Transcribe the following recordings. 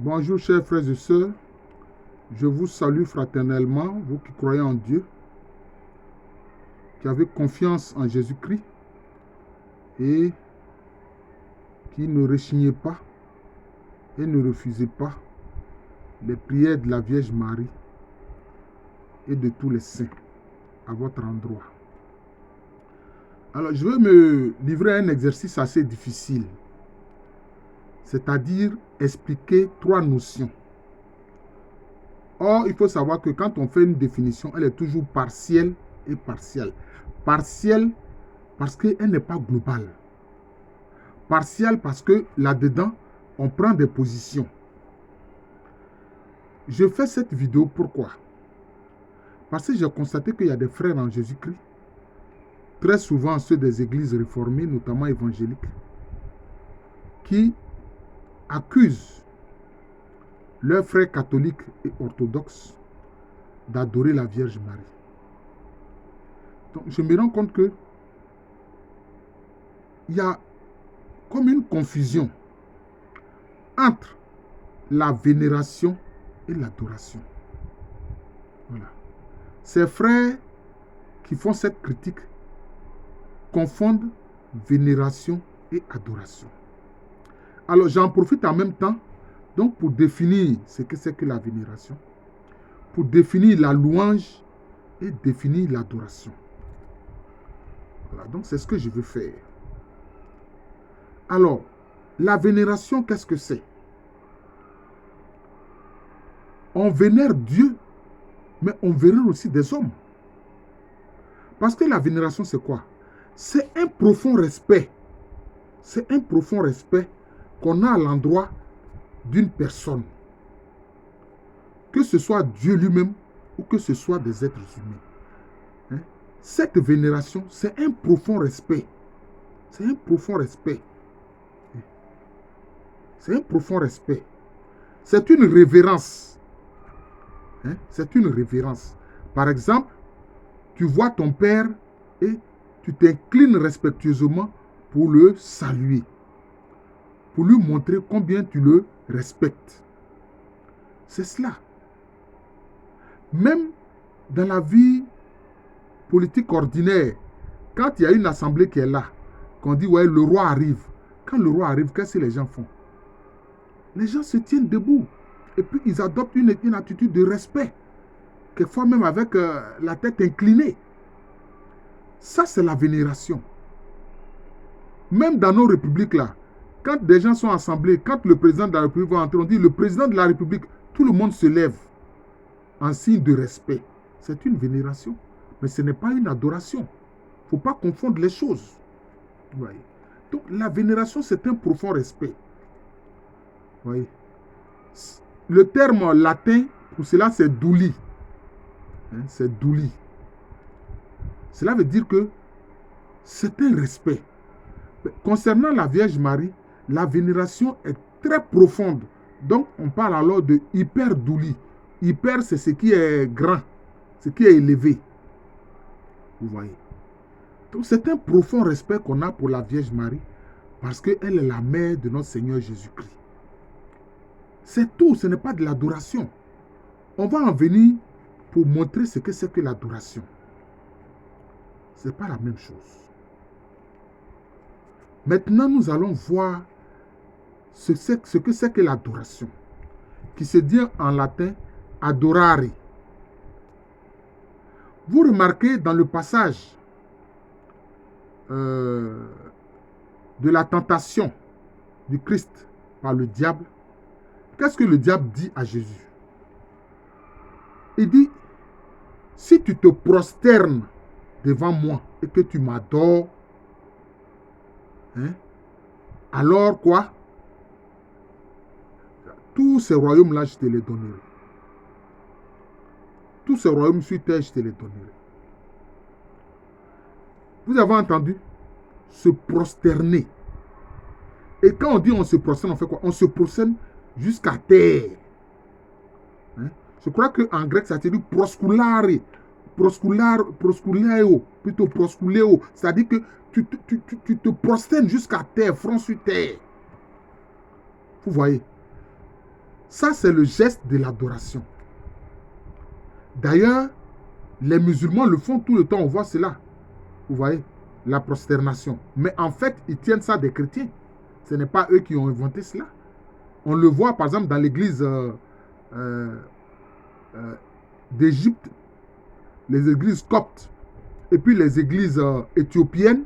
Bonjour chers frères et sœurs, je vous salue fraternellement, vous qui croyez en Dieu, qui avez confiance en Jésus-Christ et qui ne rechignez pas et ne refusez pas les prières de la Vierge Marie et de tous les saints à votre endroit. Alors je vais me livrer à un exercice assez difficile, c'est-à-dire expliquer 3 notions. Or, il faut savoir que quand on fait une définition, elle est toujours partielle et partielle. Partielle parce qu'elle n'est pas globale. Partielle parce que là-dedans, on prend des positions. Je fais cette vidéo pourquoi? Parce que j'ai constaté qu'il y a des frères en Jésus-Christ, très souvent ceux des églises réformées, notamment évangéliques, qui accusent leurs frères catholiques et orthodoxes d'adorer la Vierge Marie. Donc je me rends compte que il y a comme une confusion entre la vénération et l'adoration. Voilà. Ces frères qui font cette critique confondent vénération et adoration. Alors j'en profite en même temps donc pour définir ce que c'est que la vénération, pour définir la louange et définir l'adoration. Voilà, donc c'est ce que je veux faire. Alors, la vénération, qu'est-ce que c'est? On vénère Dieu, mais on vénère aussi des hommes. Parce que la vénération, c'est quoi? C'est un profond respect. C'est un profond respect qu'on a à l'endroit d'une personne. Que ce soit Dieu lui-même ou que ce soit des êtres humains. Hein? Cette vénération, c'est un profond respect. C'est un profond respect. C'est un profond respect. C'est une révérence. Hein? C'est une révérence. Par exemple, tu vois ton père et tu t'inclines respectueusement pour le saluer. Pour lui montrer combien tu le respectes. C'est cela. Même dans la vie politique ordinaire, quand il y a une assemblée qui est là, qu'on dit, ouais, le roi arrive. Quand le roi arrive, qu'est-ce que les gens font? Les gens se tiennent debout. Et puis, ils adoptent une attitude de respect. Quelquefois même avec la tête inclinée. Ça, c'est la vénération. Même dans nos républiques là, quand des gens sont assemblés, quand le président de la République va entrer, on dit le président de la République, tout le monde se lève en signe de respect. C'est une vénération. Mais ce n'est pas une adoration. Il ne faut pas confondre les choses. Voyez. Donc la vénération, c'est un profond respect. Voyez. Le terme latin pour cela, c'est douli. Hein, c'est douli. Cela veut dire que c'est un respect. Concernant la Vierge Marie, la vénération est très profonde. Donc, on parle alors de hyper douli. Hyper, c'est ce qui est grand, ce qui est élevé. Vous voyez. Donc, c'est un profond respect qu'on a pour la Vierge Marie parce qu'elle est la mère de notre Seigneur Jésus-Christ. C'est tout, ce n'est pas de l'adoration. On va en venir pour montrer ce que c'est que l'adoration. Ce n'est pas la même chose. Maintenant, nous allons voir ce que c'est que l'adoration, qui se dit en latin adorare. Vous remarquez dans le passage de la tentation du Christ par le diable, qu'est-ce que le diable dit à Jésus? Il dit, si tu te prosternes devant moi et que tu m'adores, hein, alors quoi? Tous ces royaumes-là, je te les donnerai. Tous ces royaumes sur terre, je te les donnerai. Vous avez entendu? Se prosterner. Et quand on dit on se prosterne, on fait quoi? On se prosterne jusqu'à terre. Hein? Je crois qu'en grec, ça veut dire prosculare. Prosculeo. Plutôt prosculeo. C'est-à-dire que tu te prosternes jusqu'à terre, front sur terre. Vous voyez? Ça, c'est le geste de l'adoration. D'ailleurs, les musulmans le font tout le temps, on voit cela. Vous voyez, la prosternation. Mais en fait, ils tiennent ça des chrétiens. Ce n'est pas eux qui ont inventé cela. On le voit, par exemple, dans l'église d'Égypte, les églises coptes, et puis les églises éthiopiennes,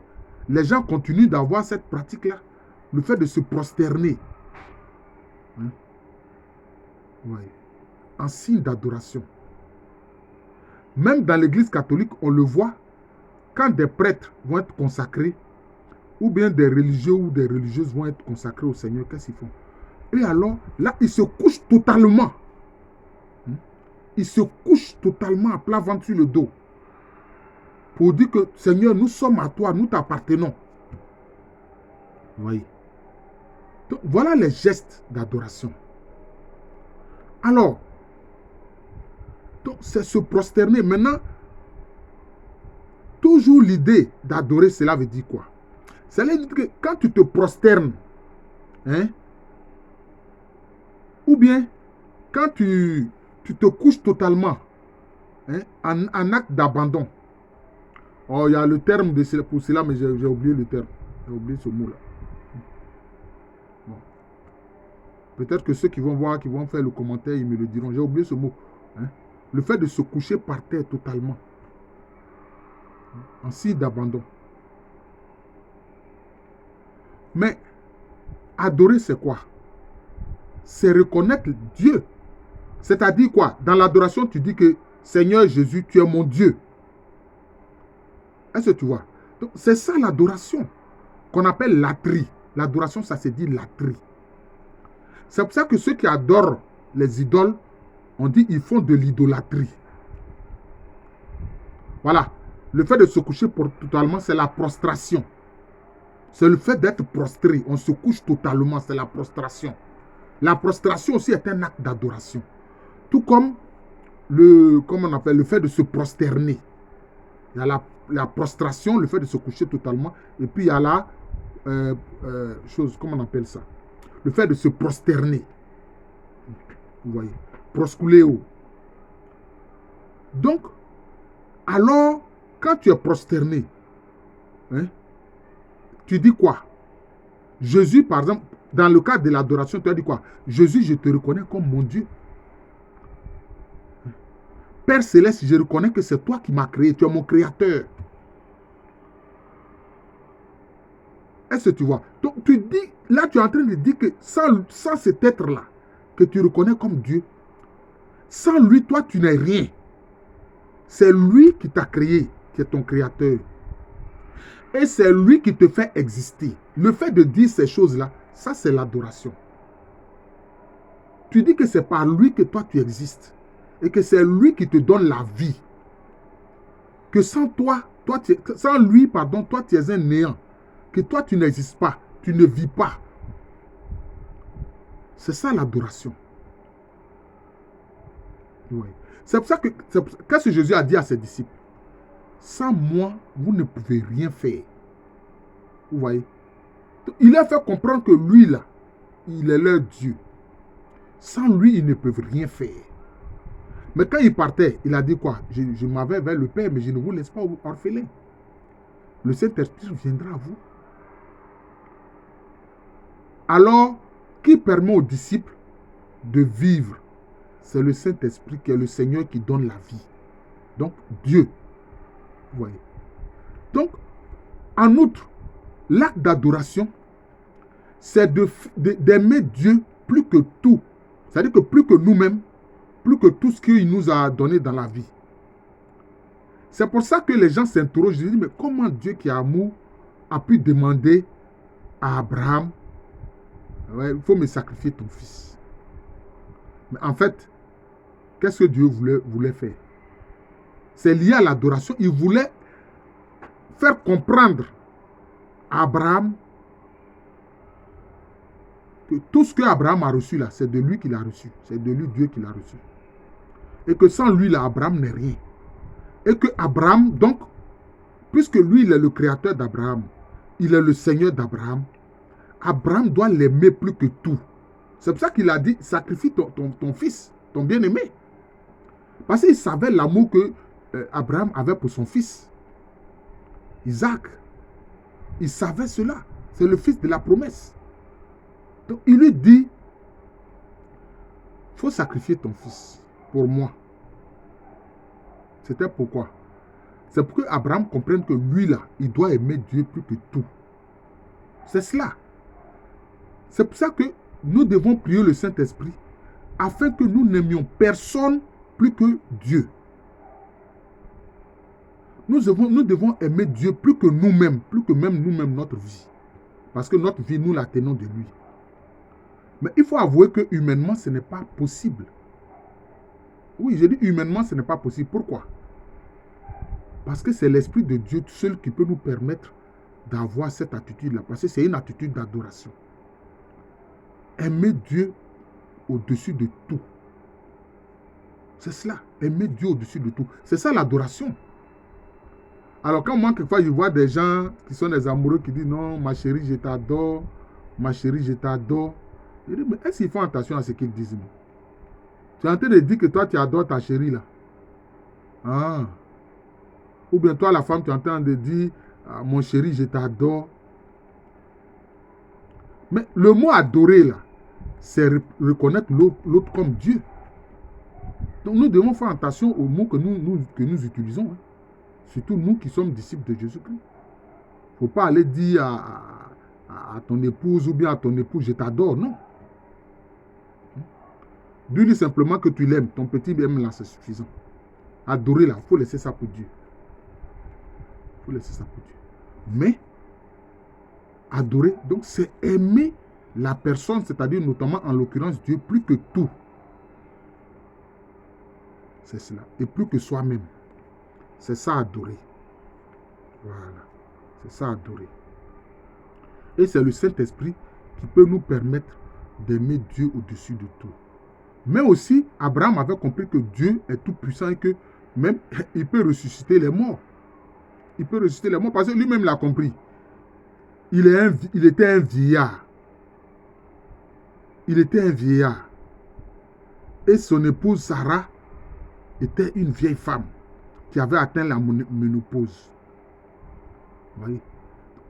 les gens continuent d'avoir cette pratique-là. Le fait de se prosterner. Hein? Oui. En signe d'adoration. Même dans l'église catholique, on le voit, quand des prêtres vont être consacrés, ou bien des religieux ou des religieuses vont être consacrés au Seigneur, qu'est-ce qu'ils font? Et alors, là, ils se couchent totalement. Ils se couchent totalement à plat ventre sur le dos. Pour dire que, Seigneur, nous sommes à toi, nous t'appartenons. Oui. Donc, voilà les gestes d'adoration. Alors, c'est se prosterner. Maintenant, toujours l'idée d'adorer, cela veut dire quoi? Ça veut dire que quand tu te prosternes, hein, ou bien quand tu te couches totalement, hein, en acte d'abandon. Oh, il y a le terme pour cela, mais j'ai oublié le terme. J'ai oublié ce mot-là. Bon. Peut-être que ceux qui vont voir, qui vont faire le commentaire, ils me le diront. J'ai oublié ce mot. Hein. Le fait de se coucher par terre totalement. En signe d'abandon. Mais adorer, c'est quoi? C'est reconnaître Dieu. C'est-à-dire quoi? Dans l'adoration, tu dis que Seigneur Jésus, tu es mon Dieu. Est-ce que tu vois? Donc, c'est ça l'adoration qu'on appelle latrie. L'adoration, ça se dit latrie. C'est pour ça que ceux qui adorent les idoles, on dit ils font de l'idolâtrie. Voilà. Le fait de se coucher totalement, c'est la prostration. C'est le fait d'être prostré. On se couche totalement, c'est la prostration. La prostration aussi est un acte d'adoration. Tout comme comment on appelle, le fait de se prosterner. Il y a la prostration, le fait de se coucher totalement. Et puis il y a la chose, comment on appelle ça? Le fait de se prosterner. Vous voyez. Proskuléo. Donc, alors, quand tu es prosterné, hein, tu dis quoi? Jésus, par exemple, dans le cadre de l'adoration, tu as dit quoi? Jésus, je te reconnais comme mon Dieu. Père Céleste, je reconnais que c'est toi qui m'as créé. Tu es mon créateur. Est-ce que tu vois? Donc, tu dis, là, tu es en train de dire que sans cet être-là, que tu reconnais comme Dieu, sans lui, toi, tu n'es rien. C'est lui qui t'a créé, qui est ton créateur. Et c'est lui qui te fait exister. Le fait de dire ces choses-là, ça, c'est l'adoration. Tu dis que c'est par lui que toi, tu existes. Et que c'est lui qui te donne la vie. Que sans sans lui, pardon, toi, tu es un néant. Que toi, tu n'existes pas. Tu ne vis pas. C'est ça l'adoration. Oui. C'est pour ça que, qu'est-ce que Jésus a dit à ses disciples? Sans moi, vous ne pouvez rien faire. Vous voyez? Il a fait comprendre que lui, là, il est leur Dieu. Sans lui, ils ne peuvent rien faire. Mais quand il partait, il a dit quoi? Je m'en vais vers le Père, mais je ne vous laisse pas orphelin. Le Saint-Esprit viendra à vous. Alors, qui permet aux disciples de vivre? C'est le Saint-Esprit qui est le Seigneur qui donne la vie. Donc, Dieu. Vous voyez. Donc, en outre, l'acte d'adoration, c'est d'aimer Dieu plus que tout. C'est-à-dire que plus que nous-mêmes, plus que tout ce qu'il nous a donné dans la vie. C'est pour ça que les gens s'interrogent. Ils disent, mais comment Dieu qui est amour a pu demander à Abraham, ouais, il faut me sacrifier ton fils. Mais en fait, qu'est-ce que Dieu voulait faire? C'est lié à l'adoration. Il voulait faire comprendre à Abraham que tout ce que Abraham a reçu là, c'est de lui qu'il a reçu. C'est de lui Dieu qui l'a reçu. Et que sans lui là, Abraham n'est rien. Et que Abraham, donc, puisque lui, il est le créateur d'Abraham, il est le Seigneur d'Abraham, Abraham doit l'aimer plus que tout. C'est pour ça qu'il a dit, sacrifie ton fils, ton bien-aimé. Parce qu'il savait l'amour que Abraham avait pour son fils, Isaac. Il savait cela. C'est le fils de la promesse. Donc il lui dit, il faut sacrifier ton fils pour moi. C'était pourquoi? C'est pour que Abraham comprenne que lui là, il doit aimer Dieu plus que tout. C'est cela. C'est pour ça que nous devons prier le Saint-Esprit afin que nous n'aimions personne plus que Dieu. Nous devons aimer Dieu plus que nous-mêmes, plus que même nous-mêmes notre vie. Parce que notre vie, nous la tenons de lui. Mais il faut avouer que humainement, ce n'est pas possible. Oui, je dis humainement, ce n'est pas possible. Pourquoi? Parce que c'est l'Esprit de Dieu seul qui peut nous permettre d'avoir cette attitude-là. Parce que c'est une attitude d'adoration. Aimer Dieu au-dessus de tout. C'est cela. Aimer Dieu au-dessus de tout. C'est ça l'adoration. Alors quand moi, quelquefois, je vois des gens qui sont des amoureux qui disent non, ma chérie, je t'adore. Ma chérie, je t'adore. Je dis, mais est-ce qu'ils font attention à ce qu'ils disent? Non? Tu es en train de dire que toi, tu adores ta chérie là. Ah. Ou bien toi, la femme, tu es en train de dire, ah, mon chéri, je t'adore. Mais le mot adorer là, c'est reconnaître l'autre comme Dieu. Donc nous devons faire attention aux mots que nous utilisons. Hein. Surtout nous qui sommes disciples de Jésus-Christ. Il ne faut pas aller dire à ton épouse ou bien à ton époux, je t'adore. Non. Dis-lui simplement que tu l'aimes. Ton petit aime là, c'est suffisant. Adorer là, il faut laisser ça pour Dieu. Il faut laisser ça pour Dieu. Mais, adorer, donc c'est aimer la personne, c'est-à-dire notamment en l'occurrence Dieu, plus que tout. C'est cela. Et plus que soi-même. C'est ça adorer. Voilà. C'est ça adorer. Et c'est le Saint-Esprit qui peut nous permettre d'aimer Dieu au-dessus de tout. Mais aussi, Abraham avait compris que Dieu est tout puissant et que même il peut ressusciter les morts. Il peut ressusciter les morts parce que lui-même l'a compris. Il était un vieillard. Il était un vieillard. Et son épouse Sarah était une vieille femme qui avait atteint la ménopause. Vous voyez?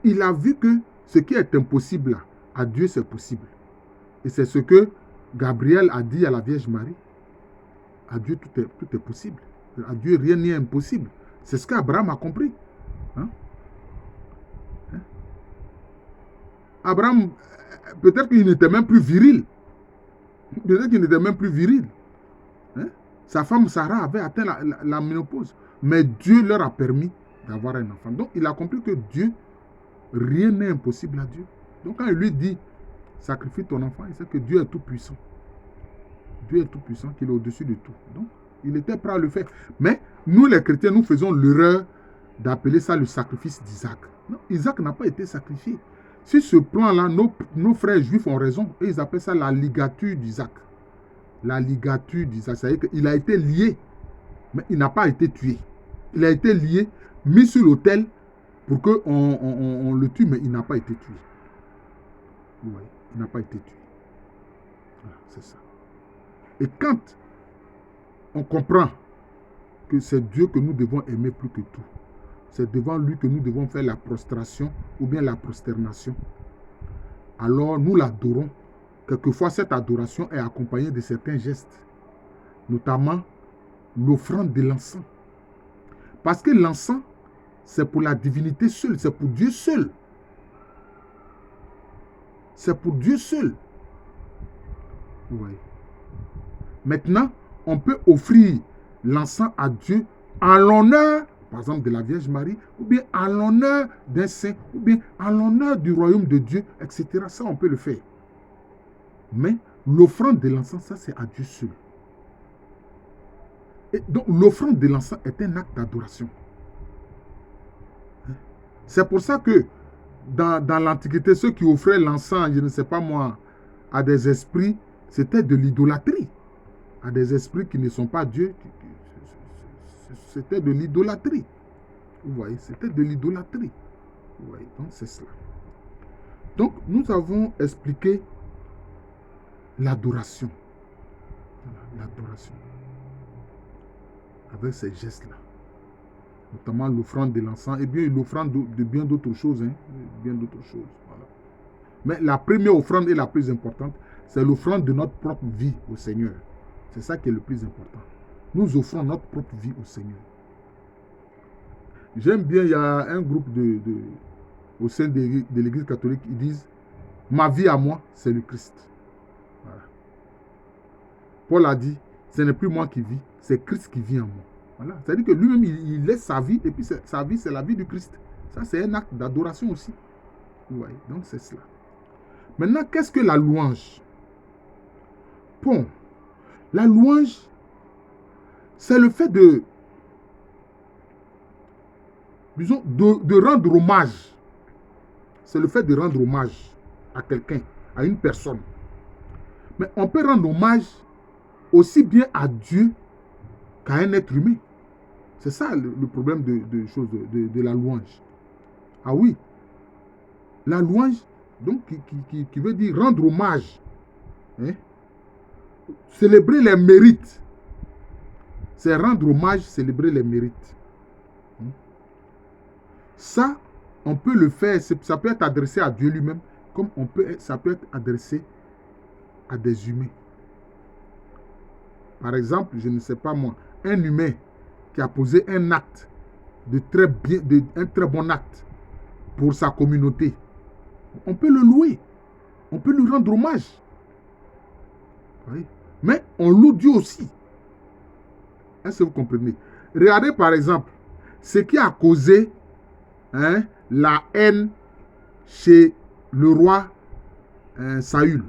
Il a vu que ce qui est impossible là, à Dieu c'est possible. Et c'est ce que Gabriel a dit à la Vierge Marie. À Dieu tout est possible. À Dieu rien n'est impossible. C'est ce qu'Abraham a compris. Hein? Hein? Abraham, peut-être qu'il n'était même plus viril. Peut-être qu'il n'était même plus viril. Hein? Sa femme Sarah avait atteint la ménopause. Mais Dieu leur a permis d'avoir un enfant. Donc il a compris que Dieu, rien n'est impossible à Dieu. Donc quand il lui dit, sacrifie ton enfant, il sait que Dieu est tout puissant. Dieu est tout puissant, qu'il est au-dessus de tout. Donc il était prêt à le faire. Mais nous les chrétiens, nous faisons l'erreur d'appeler ça le sacrifice d'Isaac. Non, Isaac n'a pas été sacrifié. Sur ce plan-là, nos frères juifs ont raison. Et ils appellent ça la ligature d'Isaac. La ligature d'Isaac. C'est-à-dire qu'il a été lié, mais il n'a pas été tué. Il a été lié, mis sur l'autel pour qu'on le tue, mais il n'a pas été tué. Oui, il n'a pas été tué. Voilà, c'est ça. Et quand on comprend que c'est Dieu que nous devons aimer plus que tout, c'est devant lui que nous devons faire la prostration ou bien la prosternation, alors nous l'adorons. Quelquefois, cette adoration est accompagnée de certains gestes, notamment l'offrande de l'encens. Parce que l'encens, c'est pour la divinité seule, c'est pour Dieu seul. C'est pour Dieu seul. Oui. Maintenant, on peut offrir l'encens à Dieu en l'honneur, par exemple, de la Vierge Marie, ou bien en l'honneur d'un saint, ou bien en l'honneur du royaume de Dieu, etc. Ça, on peut le faire. Mais l'offrande de l'encens, ça, c'est à Dieu seul. Et donc, l'offrande de l'encens est un acte d'adoration. C'est pour ça que dans l'Antiquité, ceux qui offraient l'encens, je ne sais pas moi, à des esprits, c'était de l'idolâtrie. À des esprits qui ne sont pas Dieu, c'était de l'idolâtrie. Vous voyez, c'était de l'idolâtrie. Vous voyez, donc c'est cela. Donc, nous avons expliqué l'adoration. Voilà, l'adoration. Avec ces gestes-là. Notamment l'offrande de l'encens et bien l'offrande de bien d'autres choses. Hein, bien d'autres choses. Voilà. Mais la première offrande et la plus importante, c'est l'offrande de notre propre vie au Seigneur. C'est ça qui est le plus important. Nous offrons notre propre vie au Seigneur. J'aime bien, il y a un groupe au sein de l'Église catholique, ils disent « Ma vie à moi, c'est le Christ. » Voilà. Paul a dit « Ce n'est plus moi qui vis, c'est Christ qui vit en moi. » Voilà. C'est-à-dire que lui-même, il laisse sa vie, et puis sa vie, c'est la vie du Christ. Ça, c'est un acte d'adoration aussi. Vous voyez, donc c'est cela. Maintenant, qu'est-ce que la louange? Bon, la louange, c'est le fait disons, de rendre hommage. C'est le fait de rendre hommage à quelqu'un, à une personne. Mais on peut rendre hommage aussi bien à Dieu qu'à un être humain. C'est ça le problème de la louange. Ah oui, la louange, donc, qui veut dire rendre hommage. Hein? Célébrer les mérites. C'est rendre hommage, célébrer les mérites. Ça, on peut le faire, ça peut être adressé à Dieu lui-même, comme ça peut être adressé à des humains. Par exemple, je ne sais pas moi, un humain qui a posé un acte un très bon acte pour sa communauté, on peut le louer, on peut lui rendre hommage. Oui. Mais on loue Dieu aussi. Est-ce que vous comprenez? Regardez par exemple ce qui a causé la haine chez le roi Saül.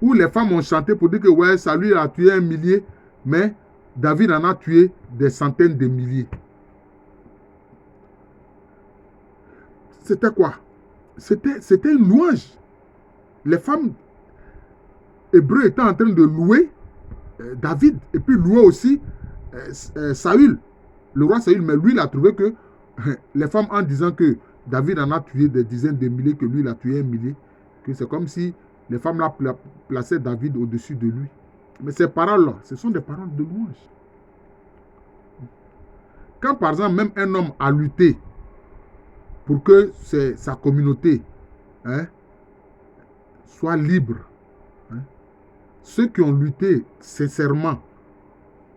Où les femmes ont chanté pour dire que ouais, Saül a tué 1 millier, mais David en a tué des centaines de milliers. C'était quoi? C'était une louange. Les femmes hébreux étaient en train de louer David et puis louer aussi Saül, le roi Saül. Mais lui, il a trouvé que les femmes, en disant que David en a tué des dizaines de milliers, que lui, il a tué 1 millier, que c'est comme si les femmes là plaçaient David au-dessus de lui. Mais ces paroles-là, ce sont des paroles de louange. Quand par exemple, même un homme a lutté pour que sa communauté soit libre, ceux qui ont lutté sincèrement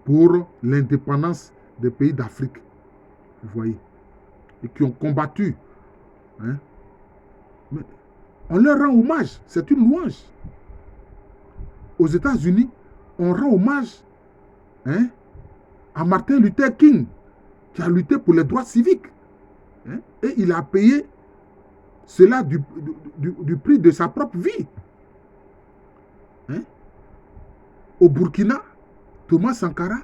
pour l'indépendance des pays d'Afrique, vous voyez, et qui ont combattu, mais on leur rend hommage, c'est une louange. Aux États-Unis, on rend hommage à Martin Luther King, qui a lutté pour les droits civiques. Et il a payé cela du prix de sa propre vie. Au Burkina, Thomas Sankara,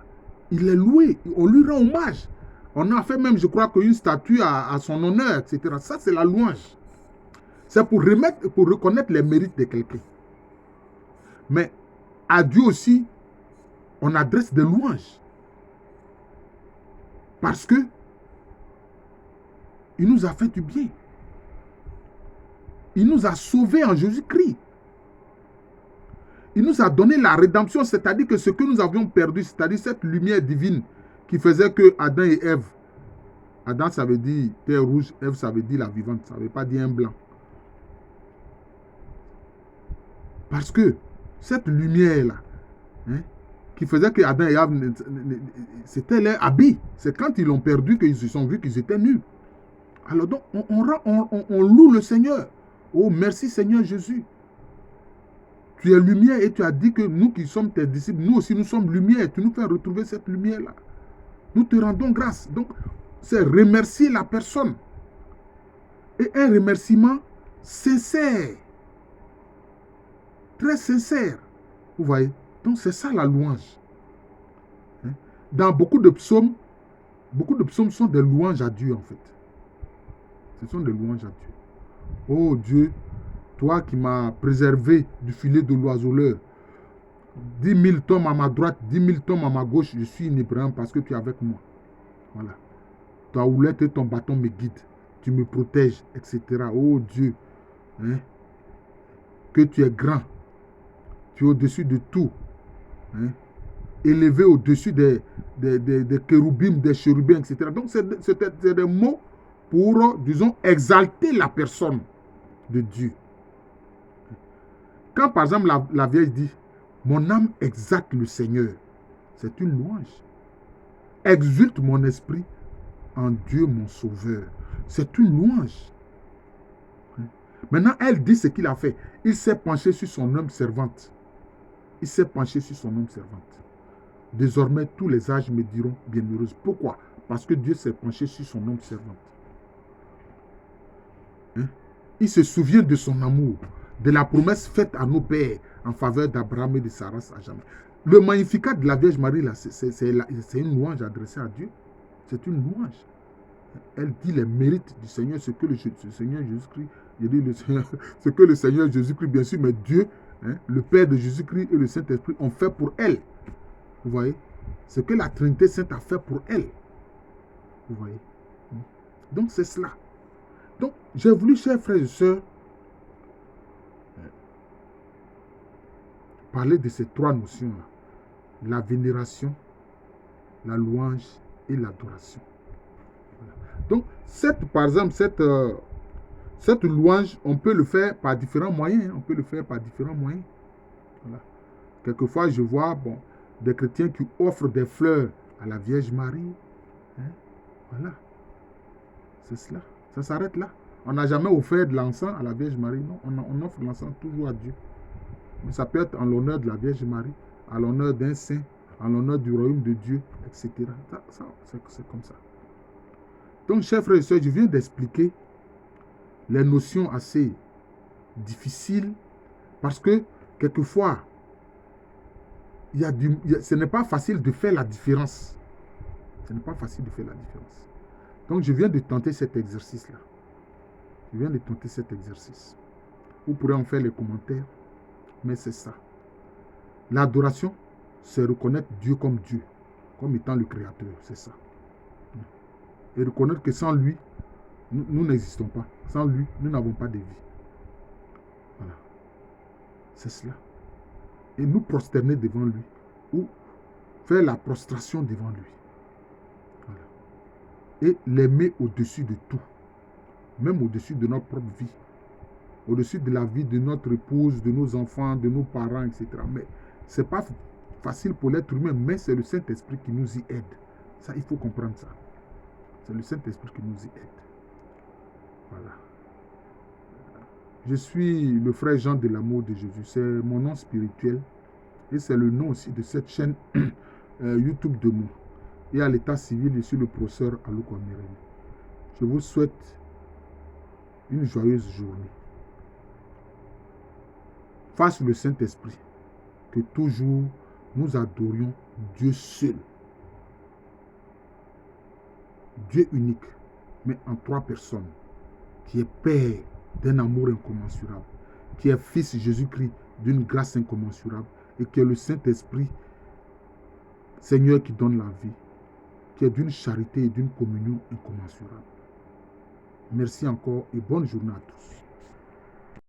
il est loué, on lui rend hommage. On a fait même, je crois, une statue à son honneur, etc. Ça, c'est la louange. C'est pour reconnaître les mérites de quelqu'un. Mais à Dieu aussi, on adresse des louanges. Parce que il nous a fait du bien. Il nous a sauvés en Jésus-Christ. Il nous a donné la rédemption, c'est-à-dire que ce que nous avions perdu, c'est-à-dire cette lumière divine qui faisait que Adam et Ève, Adam ça veut dire terre rouge, Ève ça veut dire la vivante, ça ne veut pas dire un blanc. Parce que cette lumière-là, qui faisait que Adam et Ève, c'était leur habit. C'est quand ils l'ont perdu qu'ils se sont vus qu'ils étaient nus. Alors donc, on loue le Seigneur. Oh, merci Seigneur Jésus. Tu es lumière et tu as dit que nous qui sommes tes disciples, nous aussi nous sommes lumière. Tu nous fais retrouver cette lumière-là. Nous te rendons grâce. Donc, c'est remercier la personne. Et un remerciement sincère. Très sincère. Vous voyez? Donc, c'est ça la louange. Dans beaucoup de psaumes sont des louanges à Dieu en fait. Ce sont des louanges à Dieu. Oh Dieu, toi qui m'as préservé du filet de l'oiseleur, 10 000 tombes à ma droite, 10 000 tombes à ma gauche, je suis inébranlable parce que tu es avec moi. Voilà. Ta houlette et ton bâton me guident. Tu me protèges, etc. Oh Dieu. que tu es grand, tu es au-dessus de tout, hein, élevé au-dessus des chérubim, des chérubins, etc. Donc, c'est des mots pour, disons, exalter la personne de Dieu. Quand, par exemple, la Vierge dit, mon âme exalte le Seigneur, c'est une louange. Exulte mon esprit en Dieu, mon Sauveur. C'est une louange. Maintenant, elle dit ce qu'il a fait. Il s'est penché sur son homme servante. Il s'est penché sur son homme servante. Désormais, tous les âges me diront bienheureuse. Pourquoi? Parce que Dieu s'est penché sur son homme servante. Hein? Il se souvient de son amour, de la promesse faite à nos pères en faveur d'Abraham et de sa race à jamais. Le Magnificat de la Vierge Marie, c'est une louange adressée à Dieu. C'est une louange. Elle dit les mérites du Seigneur, ce que le Seigneur Jésus-Christ, ce que le Seigneur Jésus-Christ, bien sûr, mais Dieu, hein, le Père de Jésus-Christ et le Saint-Esprit ont fait pour elle. Vous voyez? Ce que la Trinité Sainte a fait pour elle. Vous voyez? Donc, c'est cela. Donc, j'ai voulu, chers frères et sœurs, parler de ces trois notions-là. La vénération, la louange et l'adoration. Donc, par exemple, cette louange, on peut le faire par différents moyens. On peut le faire par différents moyens. Voilà. Quelquefois, je vois des chrétiens qui offrent des fleurs à la Vierge Marie. Hein? Voilà. C'est cela. Ça s'arrête là. On n'a jamais offert de l'encens à la Vierge Marie. Non, on offre l'encens toujours à Dieu. Mais ça peut être en l'honneur de la Vierge Marie, à l'honneur d'un saint, en l'honneur du royaume de Dieu, etc. C'est comme ça. Donc, chers frères et sœurs, je viens d'expliquer les notions assez difficiles parce que, quelquefois, ce n'est pas facile de faire la différence. Ce n'est pas facile de faire la différence. Donc, je viens de tenter cet exercice-là. Je viens de tenter cet exercice. Vous pourrez en faire les commentaires, mais c'est ça. L'adoration, c'est reconnaître Dieu comme étant le Créateur, c'est ça. Et reconnaître que sans lui, nous n'existons pas. Sans lui, nous n'avons pas de vie. Voilà. C'est cela. Et nous prosterner devant lui, ou faire la prostration devant lui. Voilà. Et l'aimer au-dessus de tout. Même au-dessus de notre propre vie. Au-dessus de la vie de notre épouse, de nos enfants, de nos parents, etc. Mais ce n'est pas facile pour l'être humain, mais c'est le Saint-Esprit qui nous y aide. Ça, il faut comprendre ça. C'est le Saint-Esprit qui nous y aide. Voilà. Je suis le frère Jean de l'amour de Jésus. C'est mon nom spirituel. Et c'est le nom aussi de cette chaîne YouTube de moi. Et à l'état civil, je suis le professeur Aluko Amirene. Je vous souhaite une joyeuse journée. Face le Saint-Esprit, que toujours nous adorions Dieu seul. Dieu unique, mais en trois personnes, qui est Père d'un amour incommensurable, qui est Fils Jésus-Christ d'une grâce incommensurable, et qui est le Saint-Esprit, Seigneur qui donne la vie, qui est d'une charité et d'une communion incommensurable. Merci encore et bonne journée à tous.